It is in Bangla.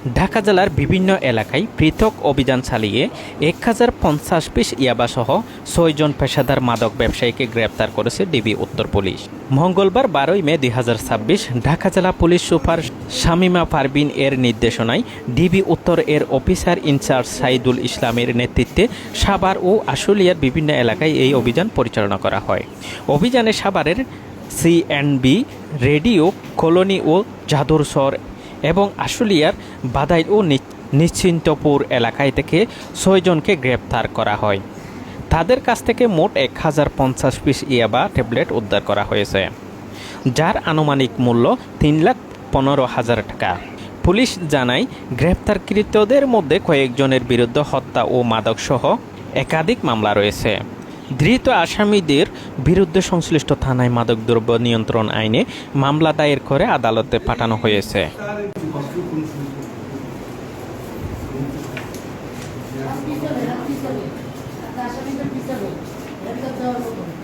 ঢাকা জেলার বিভিন্ন এলাকায় পৃথক অভিযান চালিয়ে 1050 পিস ইয়াবাসহ 6 জন পেশাদার মাদক ব্যবসায়ীকে গ্রেপ্তার করেছে ডিবি উত্তর পুলিশ। মঙ্গলবার 12 মে 2026 ঢাকা জেলা পুলিশ সুপার শামীমা পারভিন এর নির্দেশনায় ডিবি উত্তর এর অফিসার ইনচার্জ সাইদুল ইসলামের নেতৃত্বে সাভার ও আশুলিয়ার বিভিন্ন এলাকায় এই অভিযান পরিচালনা করা হয়। অভিযানে সাভারের সিএনবি, রেডিও কলোনি ও জাদুরসর এবং আশুলিয়ার বাদাইল ও নিশ্চিন্তপুর এলাকায় থেকে 6 জনকে গ্রেপ্তার করা হয়। তাদের কাছ থেকে মোট 1050 পিস ইয়াবা ট্যাবলেট উদ্ধার করা হয়েছে, যার আনুমানিক মূল্য 3,15,000 টাকা। পুলিশ জানায়, গ্রেপ্তারকৃতদের মধ্যে কয়েকজনের বিরুদ্ধে হত্যা ও মাদকসহ একাধিক মামলা রয়েছে। ধৃত আসামিদের বিরুদ্ধে সংশ্লিষ্ট থানায় মাদকদ্রব্য নিয়ন্ত্রণ আইনে মামলা দায়ের করে আদালতে পাঠানো হয়েছে। পিছনে